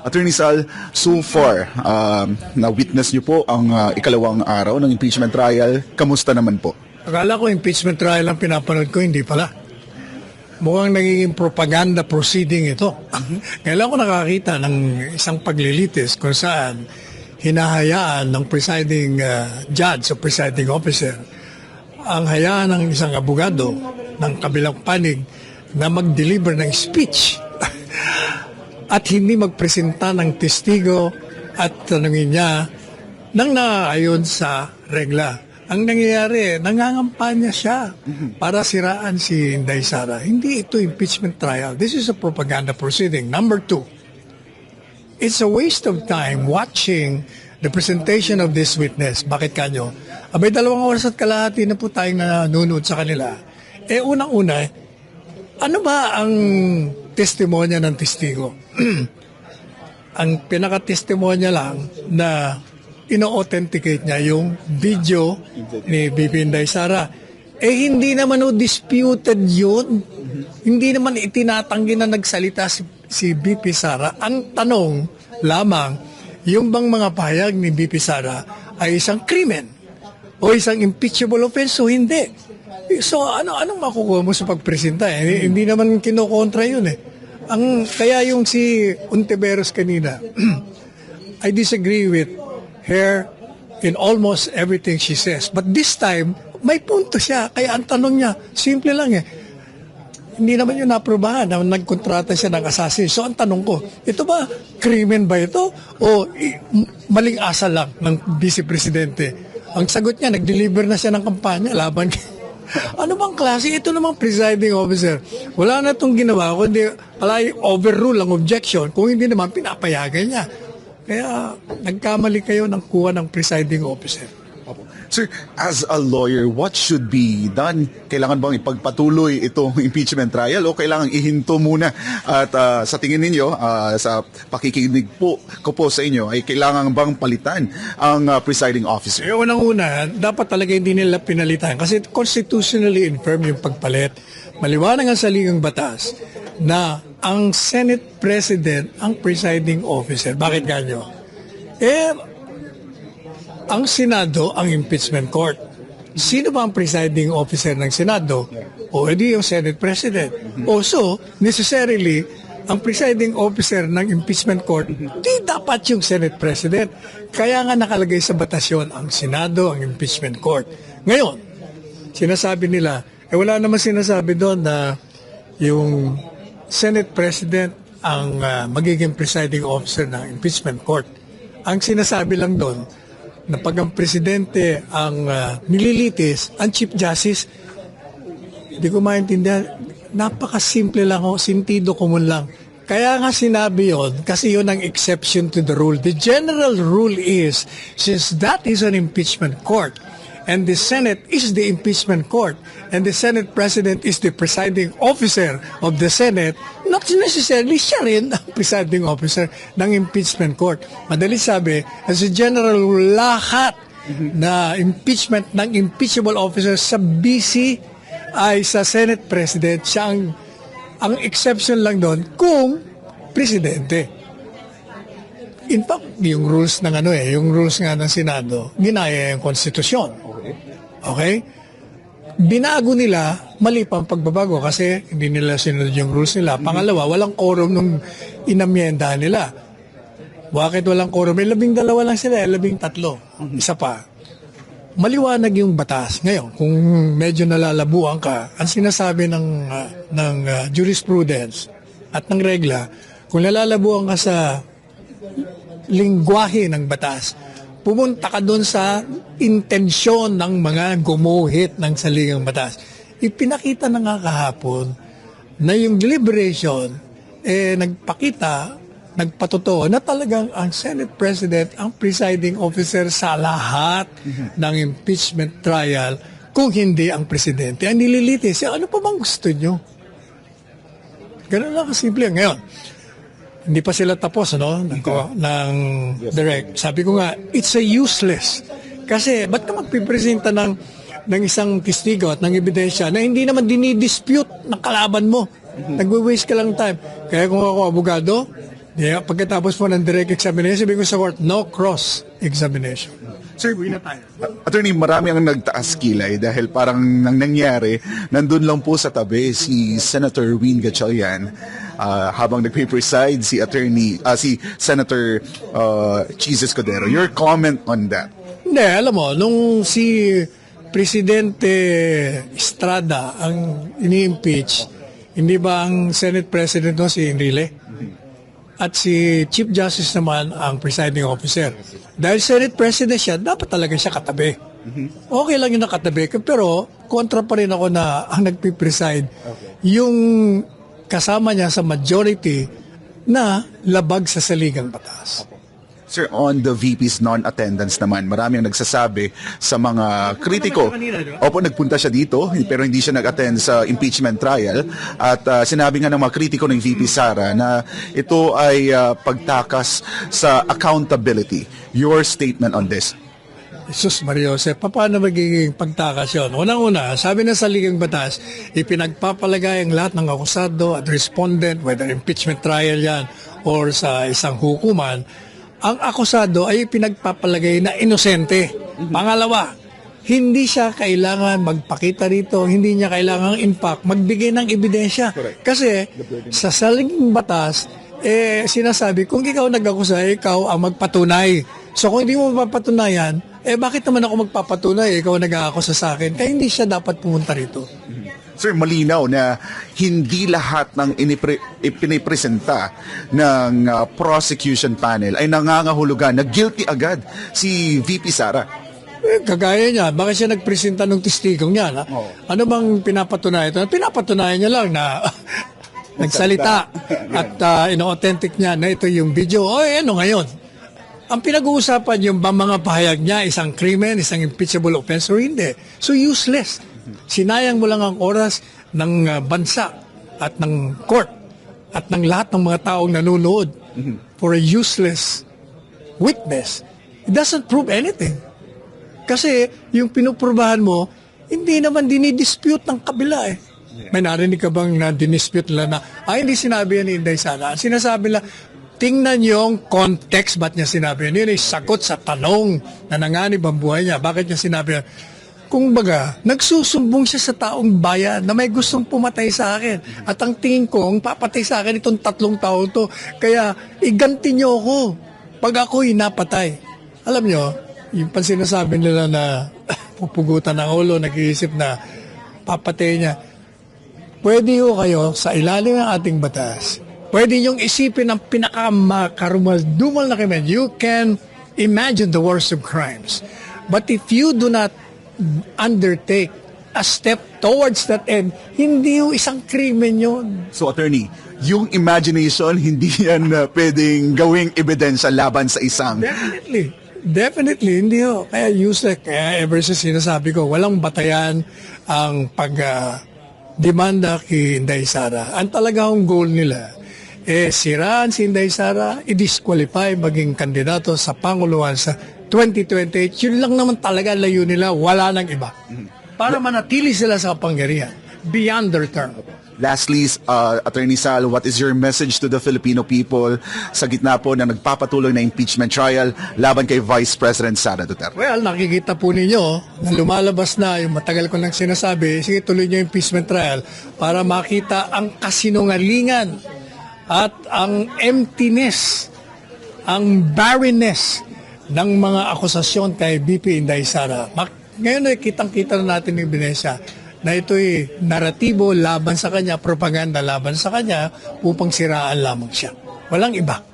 Attorney Sal, so far, na-witness niyo po ang ikalawang araw ng impeachment trial. Kamusta naman po? Akala ko impeachment trial ang pinapanood ko, hindi pala. Mukhang nagiging propaganda proceeding ito. Kailan ko nakakita ng isang paglilitis kung saan hinahayaan ng presiding judge o presiding officer ang hayaan ng isang abogado ng kabilang panig na mag-deliver ng speech at hindi magpresenta ng testigo at tanungin niya nang naayon sa regla. Ang nangyayari, nangangampanya siya para siraan si Inday Sara. Hindi ito impeachment trial. This is a propaganda proceeding. Number two, it's a waste of time watching the presentation of this witness. Bakit kanyo? Abay, 2 oras at kalahati na po tayong nanonood sa kanila. Unang-una, ano ba ang testimonya ng testigo? Ang pinaka-testimonya lang na ino-authenticate niya yung video ni BP Inday Sara. Hindi naman disputed yun. Hindi naman itinatanggi na nagsalita si BP Sara. Ang tanong lamang, yung bang mga pahayag ni BP Sara ay isang krimen o isang impeachable offense o hindi. So anong makukuha mo sa pagpresenta? Hindi naman kinokontra yun kaya yung si Ontiveros kanina, I disagree with her in almost everything she says. But this time, may punto siya. Kaya ang tanong niya, simple lang Hindi naman yun naprobahan na nagkontrata siya ng assassin. So ang tanong ko, ito ba, krimen ba ito? O maling asa lang ng Vice Presidente? Ang sagot niya, nag-deliver na siya ng kampanya laban ano bang klase? Ito namang presiding officer. Wala na itong ginawa, kundi palagi overrule ang objection. Kung hindi naman, pinapayagan niya. Kaya nagkamali kayo ng kuha ng presiding officer. Sir, as a lawyer, what should be done? Kailangan bang ipagpatuloy itong impeachment trial o kailangan ihinto muna? At sa tingin ninyo, sa pakikinig ko po sa inyo, ay kailangan bang palitan ang presiding officer? Unang-una, dapat talaga hindi nila pinalitan kasi constitutionally infirm yung pagpalit. Maliwanag ang saligang batas na ang Senate President ang presiding officer. Bakit ganyo? Ang Senado ang impeachment court. Sino ba ang presiding officer ng Senado? O edi yung Senate President. Also, necessarily, ang presiding officer ng impeachment court, di dapat yung Senate President. Kaya nga nakalagay sa batasyon ang Senado, ang impeachment court. Ngayon, sinasabi nila, wala naman sinasabi doon na yung Senate President ang magiging presiding officer ng impeachment court. Ang sinasabi lang doon, na pag ang presidente ang nililitis, ang Chief Justice, hindi ko maintindihan, napakasimple lang sentido common lang. Kaya nga sinabi yon kasi yun ang exception to the rule. The general rule is, since that is an impeachment court, and the Senate is the impeachment court, and the Senate President is the presiding officer of the Senate, not necessarily siya rin ang presiding officer ng impeachment court. Madali sabi, as a general rule, lahat na impeachment ng impeachable officer sa BC ay sa Senate President. Siya ang exception lang doon kung presidente. In fact, yung rules ng yung rules nga ng Senado, ginaya yung konstitusyon. Okay? Binago nila, mali pa ang pagbabago kasi hindi nila sinunod yung rules nila. Pangalawa, walang quorum nung inamyenda nila. Bakit walang quorum? May 12 lang sila, 13. Isa pa. Maliwanag yung batas. Ngayon, kung medyo nalalabuan ka, ang sinasabi ng jurisprudence at ng regla, kung nalalabuan ka sa lingwahe ng batas, pumunta ka doon sa intensyon ng mga gumuhit ng saligang batas. Ipinakita na nga kahapon na yung deliberation nagpatotoo na talagang ang Senate President ang presiding officer sa lahat ng impeachment trial kung hindi ang presidente. Ang nililitis, ano pa bang gusto nyo? Ganun lang kasimple. Ngayon, hindi pa sila tapos ng direct. Sabi ko nga, it's a useless. Kasi ba't ka magpipresenta ng isang testigo at ng ebidensya na hindi naman dinidispute ng kalaban mo? Nagwe-waste ka lang time. Kaya kung ako abogado, Pagkatapos po ng direct examination, sabi ko sa court, no cross-examination. Sir, Uwi na tayo. Attorney, marami ang nagtaas kilay dahil parang nang nangyari, nandun lang po sa tabi si Senator Win Gatchalian habang nagpe-preside si Senator Chis Escudero. Your comment on that? Hindi, alam mo, nung si Presidente Estrada ang ini-impeach, hindi ba ang Senate President no, si Enrile? At si Chief Justice naman ang presiding officer. Dahil Senate President siya, dapat talaga siya katabi. Okay lang yung nakatabi, pero kontra pa rin ako na ang nagpipreside, yung kasama niya sa majority na labag sa saligang batas. Sir, on the VP's non-attendance naman, marami ang nagsasabi sa mga kritiko. Opo, nagpunta siya dito, pero hindi siya nag-attend sa impeachment trial. At sinabi nga ng mga kritiko ng VP Sara na ito ay pagtakas sa accountability. Your statement on this? Jesus Maria Jose, paano magiging pagtakas yun? Unang-una, sabi na sa ligang batas, ipinagpapalagay ang lahat ng akusado at respondent, whether impeachment trial yan or sa isang hukuman, ang akusado ay pinagpapalagay na inosente. Pangalawa, hindi siya kailangan magpakita rito, hindi niya kailangan in fact magbigay ng ebidensya. Kasi sa saling batas, sinasabi, kung ikaw nag-akusa, ikaw ang magpatunay. So kung hindi mo mapapatunayan, bakit naman ako magpapatunay? Ikaw nag-aakusa sa akin. Kaya hindi siya dapat pumunta rito. Sir, malinaw na hindi lahat ng ipinipresenta ng prosecution panel ay nangangahulugan na guilty agad si VP Sara. Kagaya niya, bakit siya nagpresenta ng testigong niya? Ano bang pinapatunayan ito? Pinapatunayan niya lang na nagsalita at ino-authentic niya na ito yung video. Ano ngayon? Ang pinag-uusapan yung mga pahayag niya, isang krimen, isang impeachable offense o hindi. So useless. Sinayang mo lang ang oras ng bansa at ng court at ng lahat ng mga taong nanonood for a useless witness. It doesn't prove anything. Kasi yung pinuprubahan mo, hindi naman dinidispute ng kabila eh. May narinig ka bang na dinispute nila na, hindi sinabi yan ni Inday Sara. Sinasabi nila, tingnan yung context, ba't niya sinabi yan? Yun ay sagot sa tanong na nanganib ang buhay niya. Bakit niya sinabi yan? Kung baga, nagsusumbong siya sa taong bayan na may gustong pumatay sa akin. At ang tingin ko, ang papatay sa akin itong 3 taon to. Kaya, iganti niyo ako pag ako'y napatay. Alam niyo, yung sinasabi nila na pupugutan ng ulo, nag-iisip na papatay niya. Pwede ho kayo sa ilalim ng ating batas. Pwede niyong isipin ang pinakamarumal-dumal na krimen. You can imagine the worst of crimes. But if you do not undertake a step towards that end, hindi yung isang krimen yun. So, attorney, yung imagination, hindi yan pwedeng gawing ebidensya laban sa isang... Definitely, hindi ho. Kaya useless. Kaya ever since sinasabi ko, walang batayan ang pag-demanda kay Inday Sara. Ang talagang goal nila, siraan si Inday Sara, i-disqualify maging kandidato sa Panguluhan sa 2028. Yun lang naman talaga layo nila, wala nang iba. Para manatili sila sa kapangyarihan beyond their term. Lastly, Attorney Sal, what is your message to the Filipino people sa gitna po na nagpapatuloy na impeachment trial laban kay Vice President Sara Duterte? Well, nakikita po ninyo na lumalabas na yung matagal ko nang sinasabi, sige tuloy niyo yung impeachment trial para makita ang kasinungalingan at ang emptiness, ang barrenness ng mga akusasyon kay BP Inday Sara. Ngayon ay kitang-kita na natin yung ebidensya na ito'y naratibo laban sa kanya, propaganda laban sa kanya, upang siraan lamang siya. Walang iba.